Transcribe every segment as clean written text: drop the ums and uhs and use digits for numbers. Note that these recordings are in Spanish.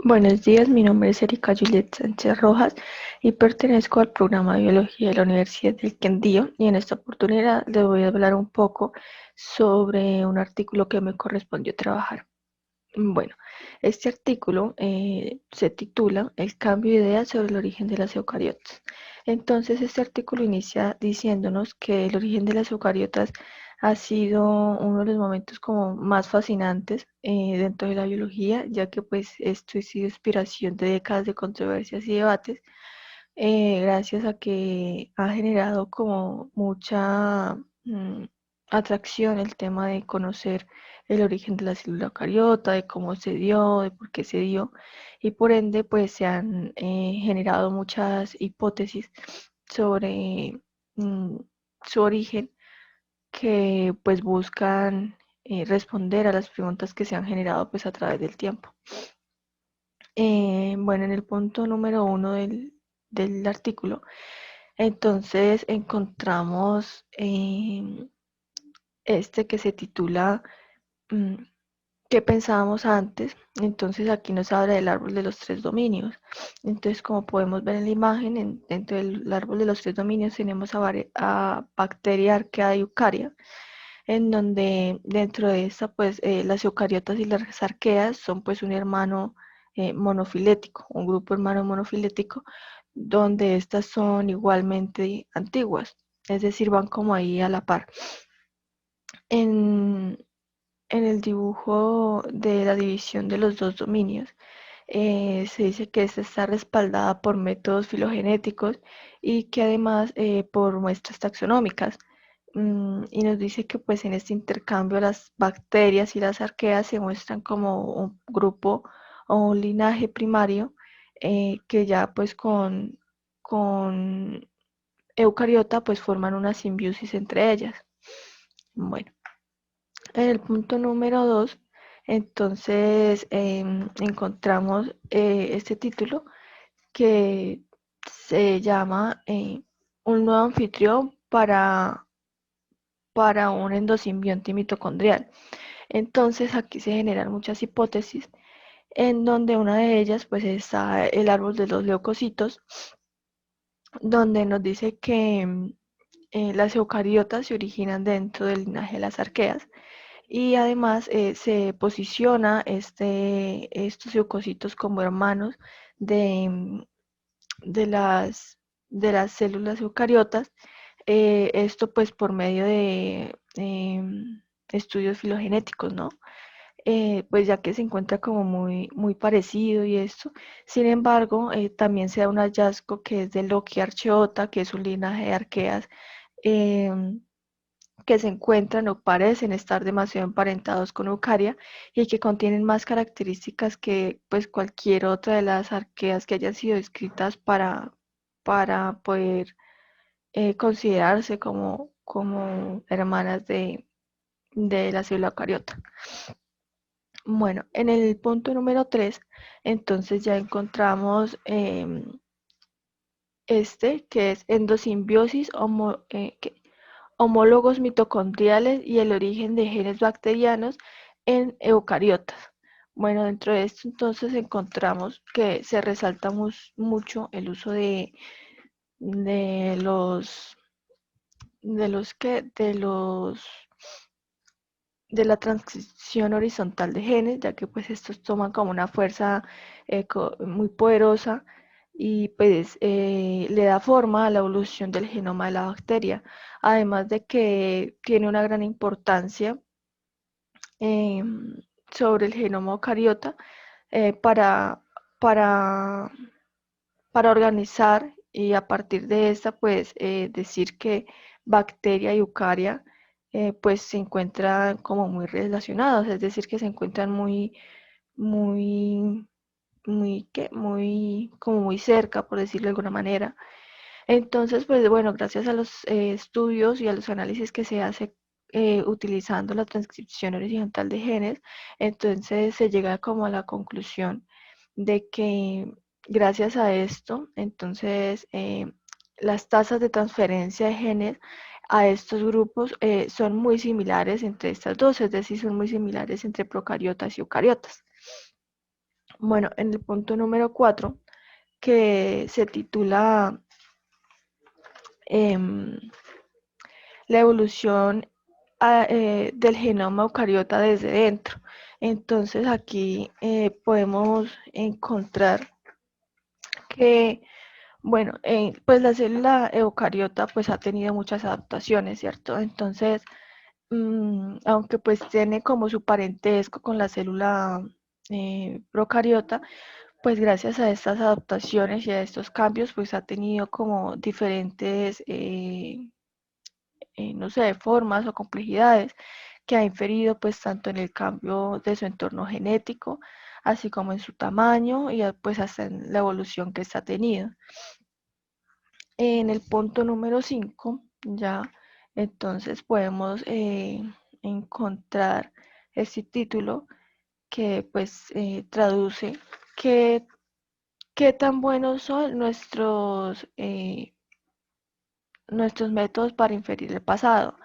Buenos días, mi nombre es Erika Juliet Sánchez Rojas y pertenezco al programa de Biología de la Universidad del Quindío, y en esta oportunidad les voy a hablar un poco sobre un artículo que me correspondió trabajar. Bueno, este artículo se titula El cambio de idea sobre el origen de las eucariotas. Entonces, este artículo inicia diciéndonos que el origen de las eucariotas ha sido uno de los momentos como más fascinantes dentro de la biología, ya que pues esto ha sido inspiración de décadas de controversias y debates, gracias a que ha generado como mucha atracción el tema de conocer el origen de la célula eucariota, de cómo se dio, de por qué se dio, y por ende pues se han generado muchas hipótesis sobre mm, su origen, que pues buscan responder a las preguntas que se han generado pues a través del tiempo. Bueno, en el punto número 1 del artículo, entonces encontramos este que se titula mm, ¿Qué pensábamos antes? Entonces aquí nos habla del árbol de los tres dominios. Entonces, como podemos ver en la imagen, dentro del árbol de los tres dominios tenemos a bacteria, arquea y eucaria, en donde dentro de esta, pues las eucariotas y las arqueas son pues un hermano monofilético, un grupo hermano monofilético, donde estas son igualmente antiguas, es decir, van como ahí a la par. En, en el dibujo de la división de los dos dominios, se dice que esta está respaldada por métodos filogenéticos y que además por muestras taxonómicas. Y nos dice que pues en este intercambio las bacterias y las arqueas se muestran como un grupo o un linaje primario, que ya pues con eucariota pues forman una simbiosis entre ellas. Bueno, en el punto número 2, entonces encontramos este título que se llama Un nuevo anfitrión para un endosimbionte mitocondrial. Entonces aquí se generan muchas hipótesis, en donde una de ellas pues está el árbol de los leucocitos, donde nos dice que las eucariotas se originan dentro del linaje de las arqueas, y además se posiciona estos leucocitos como hermanos de, de, las, de las células eucariotas, esto pues por medio de estudios filogenéticos, ¿no? Pues ya que se encuentra como muy parecido y esto. Sin embargo, también se da un hallazgo que es de Loki archeota, que es un linaje de arqueas eh, que se encuentran o parecen estar demasiado emparentados con Eucaria, y que contienen más características que pues cualquier otra de las arqueas que hayan sido descritas para poder considerarse como hermanas de la célula eucariota. Bueno, en el punto número 3, entonces ya encontramos que es endosimbiosis, homólogos mitocondriales y el origen de genes bacterianos en eucariotas. Bueno, dentro de esto entonces encontramos que se resalta mucho el uso de los de los que de la transcripción horizontal de genes, ya que pues estos toman como una fuerza muy poderosa, y pues le da forma a la evolución del genoma de la bacteria, además de que tiene una gran importancia eh, sobre el genoma eucariota, eh, para, para, para organizar, y a partir de esta pues decir que bacteria y eucaria pues se encuentran como muy relacionados, es decir, que se encuentran muy, como muy cerca, por decirlo de alguna manera. Entonces, pues bueno, gracias a los estudios y a los análisis que se hace utilizando la transcripción horizontal de genes, entonces se llega como a la conclusión de que gracias a esto, entonces las tasas de transferencia de genes a estos grupos son muy similares entre estas dos, es decir, son muy similares entre procariotas y eucariotas. Bueno, en el punto número 4, que se titula em, la evolución del genoma eucariota desde dentro. Entonces aquí podemos encontrar que, bueno, pues la célula eucariota pues ha tenido muchas adaptaciones, ¿cierto? Entonces, aunque pues tiene como su parentesco con la célula procariota, pues gracias a estas adaptaciones y a estos cambios, pues ha tenido como diferentes, no sé, formas o complejidades que ha inferido pues tanto en el cambio de su entorno genético, así como en su tamaño y pues hasta en la evolución que está tenido. En el punto número 5 ya entonces podemos encontrar este título que pues traduce qué, qué tan buenos son nuestros métodos para inferir el pasado.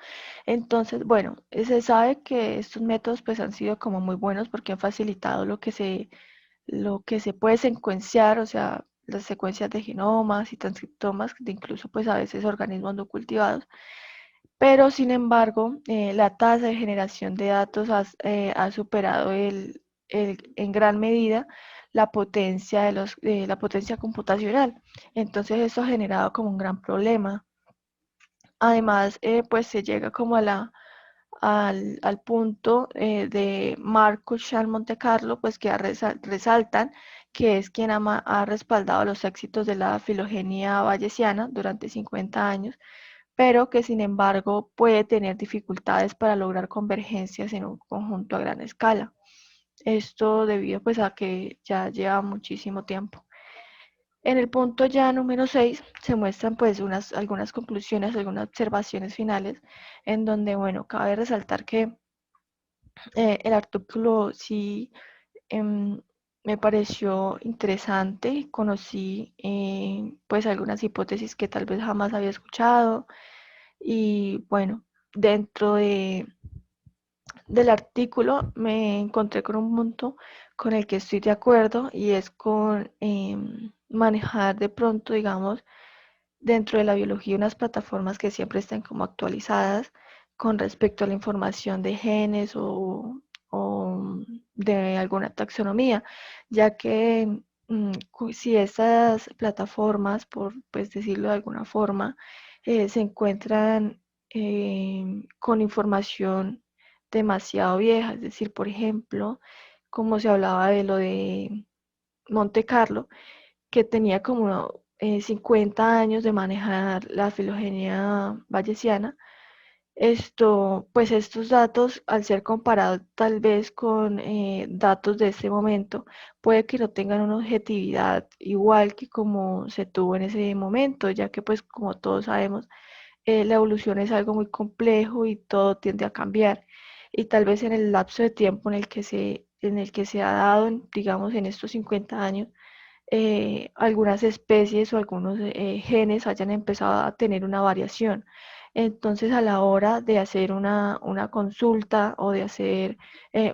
Entonces, bueno, se sabe que estos métodos pues han sido como muy buenos porque han facilitado lo que se puede secuenciar, o sea, las secuencias de genomas y transcriptomas de incluso pues a veces organismos no cultivados, pero sin embargo la tasa de generación de datos ha superado en gran medida la potencia computacional. Entonces esto ha generado como un gran problema. Además, pues se llega como al punto de Marco Charles Montecarlo, pues que resaltan que es quien ha respaldado los éxitos de la filogenia bayesiana durante 50 años, pero que sin embargo puede tener dificultades para lograr convergencias en un conjunto a gran escala. Esto debido pues a que ya lleva muchísimo tiempo. En el punto ya número 6 se muestran pues algunas conclusiones, algunas observaciones finales, en donde, bueno, cabe resaltar que el artículo sí em, me pareció interesante, conocí pues algunas hipótesis que tal vez jamás había escuchado y bueno, dentro del artículo me encontré con un punto con el que estoy de acuerdo y es con manejar de pronto, digamos, dentro de la biología unas plataformas que siempre estén como actualizadas con respecto a la información de genes o de alguna taxonomía, ya que si estas plataformas, por pues decirlo de alguna forma, se encuentran con información demasiado vieja, es decir, por ejemplo, como se hablaba de lo de Monte Carlo, que tenía como 50 años de manejar la filogenia bayesiana. Pues estos datos, al ser comparados tal vez con datos de este momento, puede que no tengan una objetividad igual que como se tuvo en ese momento, ya que pues como todos sabemos, la evolución es algo muy complejo y todo tiende a cambiar. Y tal vez en el lapso de tiempo en el que se ha dado, digamos, en estos 50 años, algunas especies o algunos genes hayan empezado a tener una variación. Entonces, a la hora de hacer una consulta o de hacer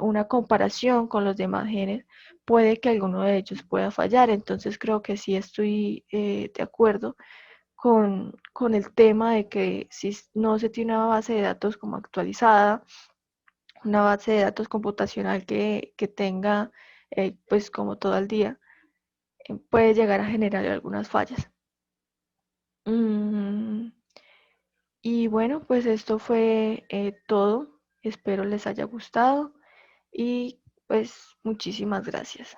una comparación con los demás genes, puede que alguno de ellos pueda fallar. Entonces, creo que sí estoy de acuerdo con el tema de que si no se tiene una base de datos como actualizada, una base de datos computacional que tenga pues como todo el día, puede llegar a generar algunas fallas. Mm, y bueno, pues esto fue todo. Espero les haya gustado y pues muchísimas gracias.